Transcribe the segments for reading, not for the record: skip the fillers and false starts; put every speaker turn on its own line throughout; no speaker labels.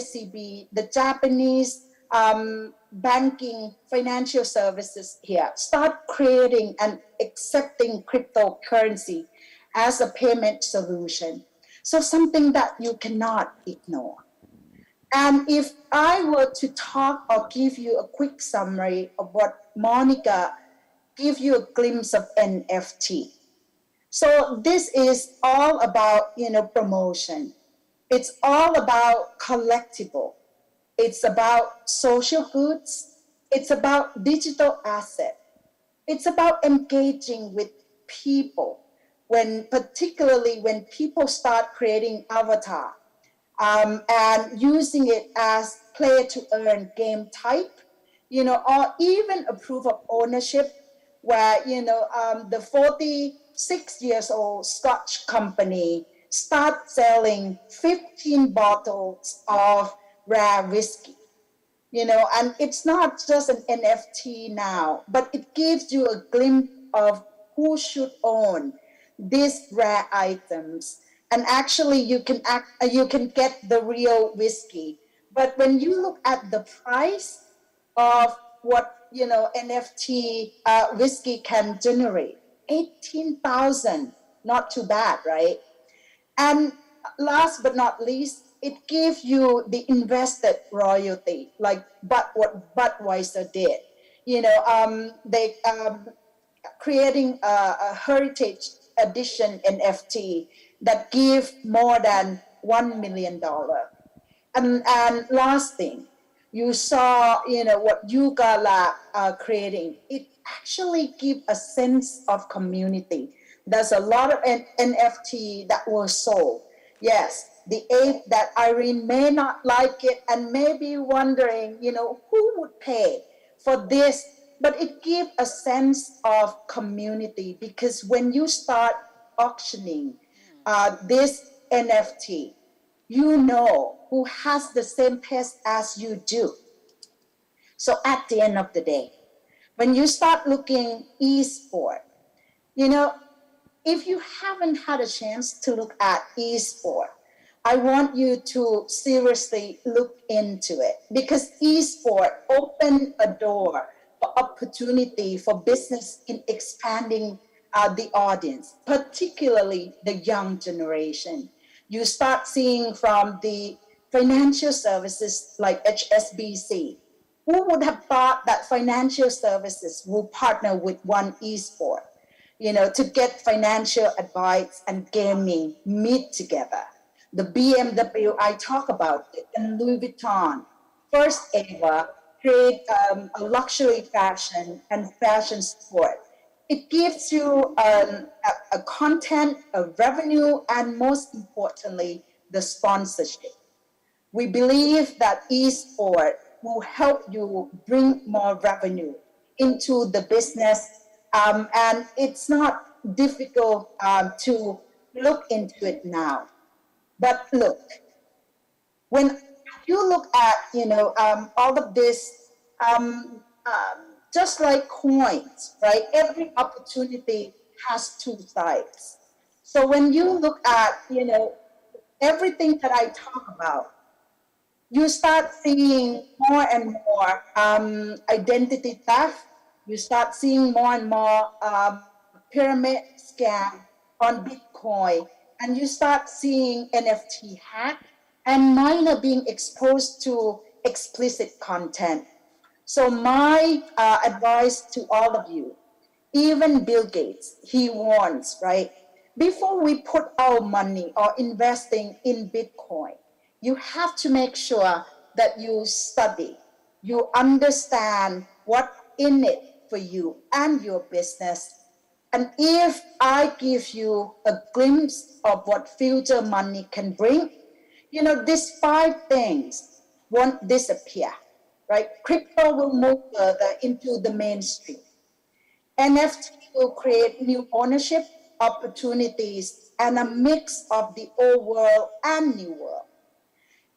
JCB, the Japanese banking financial services here start creating and accepting cryptocurrency as a payment solution. So something that you cannot ignore. And if I were to talk or give you a quick summary of what Monica give you a glimpse of NFT. So this is all about, promotion. It's all about collectible. It's about social goods. It's about digital asset. It's about engaging with people particularly when people start creating avatar and using it as play to earn game type, or even a proof of ownership where, the 46 years old Scotch company start selling 15 bottles of rare whiskey, and it's not just an NFT now, but it gives you a glimpse of who should own these rare items. And actually, you can get the real whiskey. But when you look at the price of what NFT whiskey can generate, 18,000, not too bad, right? And last but not least, it gives you the invested royalty, like what Budweiser did. They creating a heritage edition NFT that give more than $1 million. And last thing, you saw, what Yugala are creating. It actually give a sense of community. There's a lot of NFT that were sold. Yes, the ape that Irene may not like it and may be wondering, who would pay for this? But it gives a sense of community because when you start auctioning this NFT, you know who has the same taste as you do. So at the end of the day, when you start looking esport, if you haven't had a chance to look at esport, I want you to seriously look into it because esport opened a door for opportunity for business in expanding the audience, particularly the young generation. You start seeing from the financial services like HSBC. Who would have thought that financial services will partner with one esport, to get financial advice and gaming meet together? The BMW, I talk about it, and Louis Vuitton, first ever, create a luxury fashion and fashion sport. It gives you a content, a revenue, and most importantly, the sponsorship. We believe that esport will help you bring more revenue into the business, and it's not difficult to look into it now. But look, when you look at all of this, just like coins, right? Every opportunity has two sides. So when you look at everything that I talk about, you start seeing more and more identity theft. You start seeing more and more pyramid scam on Bitcoin, and you start seeing NFT hack and minor being exposed to explicit content. So my advice to all of you, even Bill Gates, he warns, right? Before we put our money or investing in Bitcoin, you have to make sure that you study, you understand what in it for you and your business. And if I give you a glimpse of what future money can bring, these 5 things won't disappear, right? Crypto will move further into the mainstream. NFT will create new ownership opportunities and a mix of the old world and new world.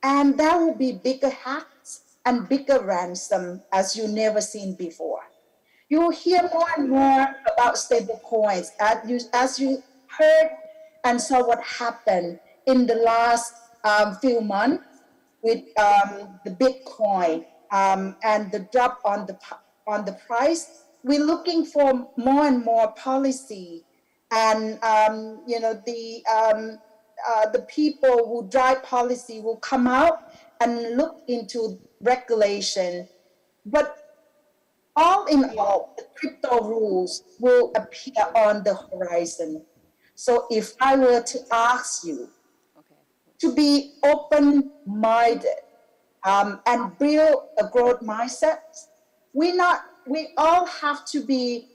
And there will be bigger hacks and bigger ransom as you never seen before. You will hear more and more about stable coins as you heard and saw what happened in the last few months. with the Bitcoin and the drop on the price, we're looking for more and more policy, and the people who drive policy will come out and look into regulation. But all in all, the crypto rules will appear on the horizon. So if I were to ask you to be open-minded and build a growth mindset, we all have to be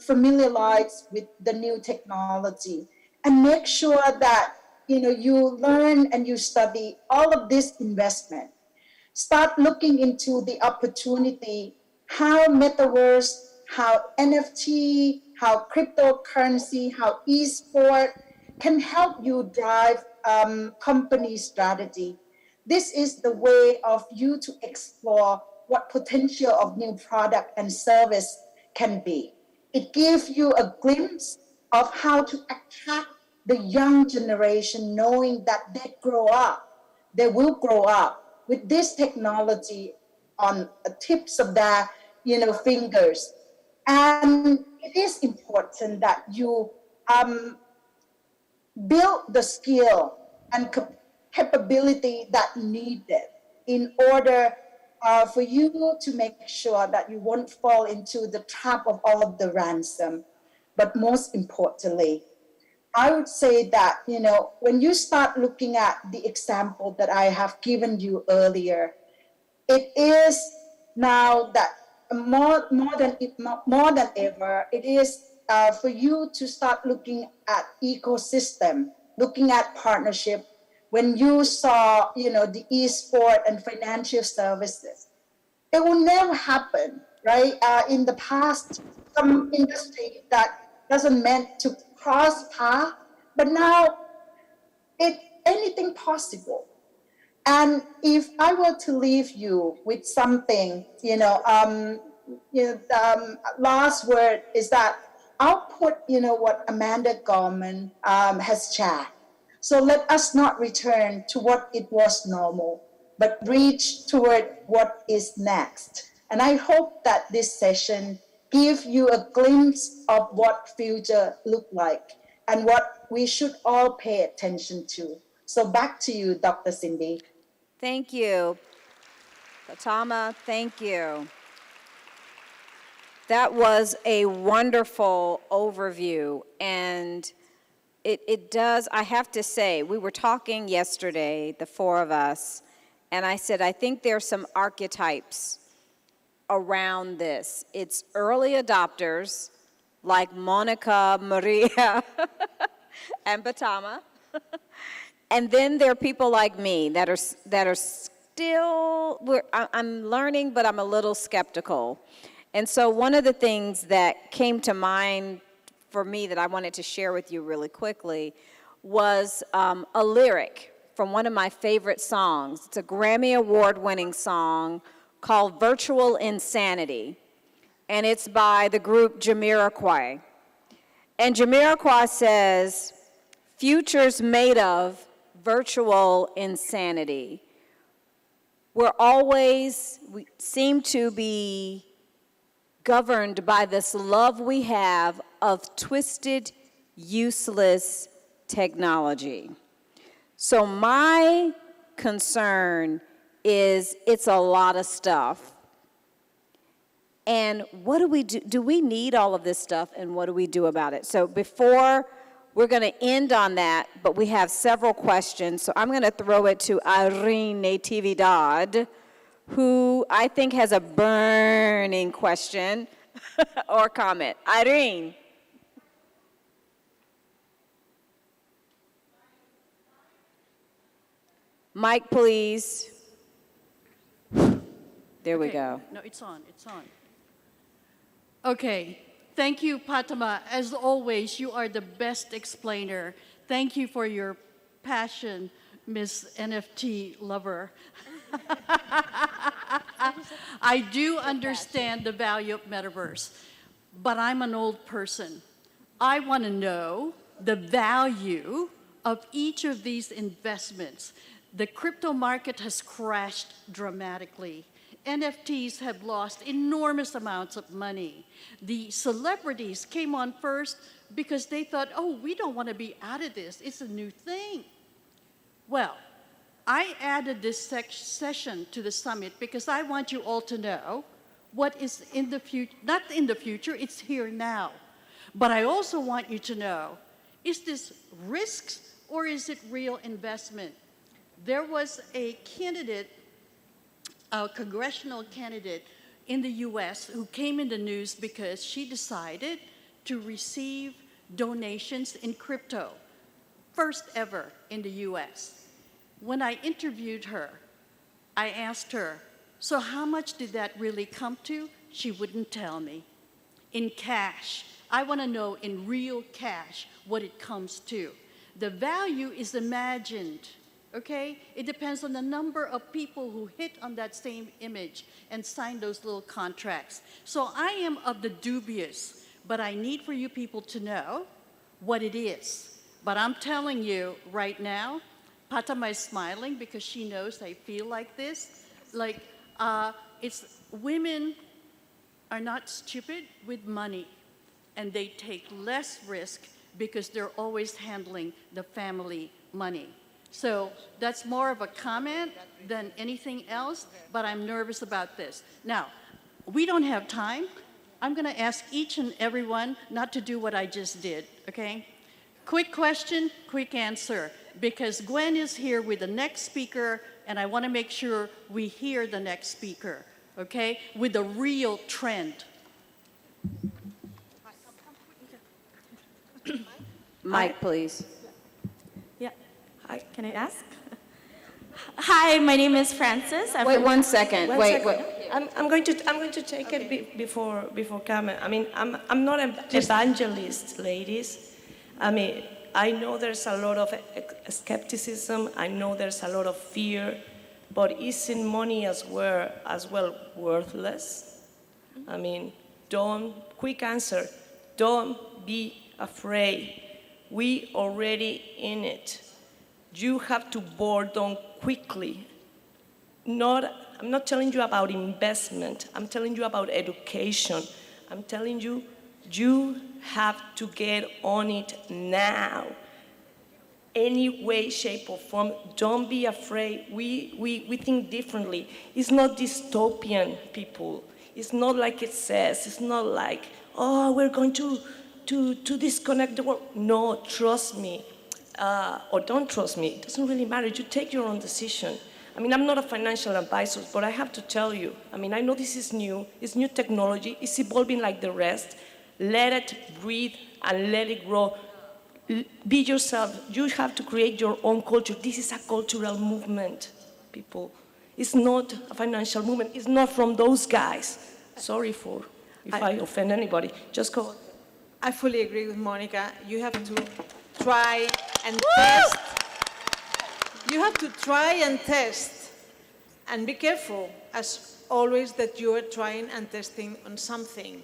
familiarized with the new technology and make sure that you learn and you study all of this investment. Start looking into the opportunity, how metaverse, how NFT, how cryptocurrency, how e-sport can help you drive company strategy. This is the way of you to explore what potential of new product and service can be. It gives you a glimpse of how to attract the young generation, knowing that they will grow up with this technology on the tips of their fingers. And it is important that you build the skill and capability that needed in order for you to make sure that you won't fall into the trap of all of the ransom. But most importantly, I would say that, when you start looking at the example that I have given you earlier, it is now that more than ever, it is for you to start looking at ecosystem, looking at partnership. When you saw, the e-sport and financial services, it will never happen, right? In the past, some industry that doesn't meant to cross path, but now anything possible. And if I were to leave you with something, last word is that I'll put, what Amanda Gorman has shared. So let us not return to what it was normal, but reach toward what is next. And I hope that this session gives you a glimpse of what future look like and what we should all pay attention to. So back to you, Dr. Cindy.
Thank you. Patama, thank you. That was a wonderful overview, and it does, I have to say, we were talking yesterday, the four of us, and I said, I think there's some archetypes around this. It's early adopters like Monica, Maria, and Patama. And then there are people like me that are still, I'm learning, but I'm a little skeptical. And so one of the things that came to mind for me that I wanted to share with you really quickly was a lyric from one of my favorite songs. It's a Grammy Award-winning song called Virtual Insanity, and it's by the group Jamiroquai. And Jamiroquai says, "Futures made of virtual insanity." We seem to be governed by this love we have of twisted, useless technology. So my concern is it's a lot of stuff. And what do we do? Do we need all of this stuff, and what do we do about it? So before we're going to end on that, but we have several questions. So I'm going to throw it to Irene Natividad, who I think has a burning question or comment. Irene. Mic, please. There we go.
No, it's on. Okay. Thank you, Patama. As always, you are the best explainer. Thank you for your passion, Miss NFT lover. I do understand the value of metaverse, but I'm an old person. I want to know the value of each of these investments The crypto market has crashed dramatically. NFTs have lost enormous amounts of money. The celebrities came on first because they thought, oh, we don't want to be out of this. It's a new thing. Well, I added this session to the summit because I want you all to know what is in the future, not in the future, it's here now. But I also want you to know, is this risks or is it real investment? There was a candidate, a congressional candidate in the US who came in the news because she decided to receive donations in crypto, first ever in the US. When I interviewed her, I asked her, so how much did that really come to? She wouldn't tell me. In cash. I want to know in real cash what it comes to. The value is imagined, okay? It depends on the number of people who hit on that same image and sign those little contracts. So I am of the dubious, but I need for you people to know what it is. But I'm telling you right now, Patama is smiling because she knows I feel like this. Like, it's women are not stupid with money, and they take less risk because they're always handling the family money. So that's more of a comment than anything else, but I'm nervous about this. Now, we don't have time. I'm going to ask each and everyone not to do what I just did, okay? Quick question, quick answer, because Gwen is here with the next speaker, and I want to make sure we hear the next speaker, okay, with the real trend.
Mike, please.
Yeah. Hi, can I ask? Hi, my name is Francis.
Wait 1 second.
One
Wait,
second.
wait.
I'm going to take it before comment. I mean, I'm not an evangelist, ladies. I mean, I know there's a lot of skepticism. I know there's a lot of fear, but isn't money as well worthless? I mean, quick answer, don't be afraid. We already in it. You have to board on quickly. I'm not telling you about investment. I'm telling you about education. I'm telling you, you have to get on it now. Any way, shape, or form, don't be afraid. We think differently. It's not dystopian, people. It's not like it says. It's not like, oh, we're going to disconnect the world. No, trust me. Or don't trust me. It doesn't really matter. You take your own decision. I mean, I'm not a financial advisor, but I have to tell you, I mean, I know this is new. It's new technology. It's evolving like the rest. Let it breathe and let it grow. Be yourself. You have to create your own culture. This is a cultural movement, people. It's not a financial movement. It's not from those guys. Sorry if I offend anybody. Just go.
I fully agree with Monica. You have to try and test. You have to try and test. And be careful, as always, that you are trying and testing on something.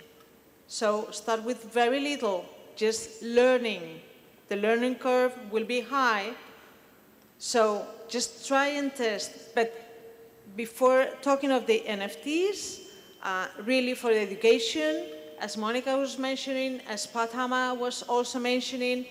So start with very little, just learning. The learning curve will be high. So just try and test. But before talking of the NFTs, really for education, as Monica was mentioning, as Patama was also mentioning,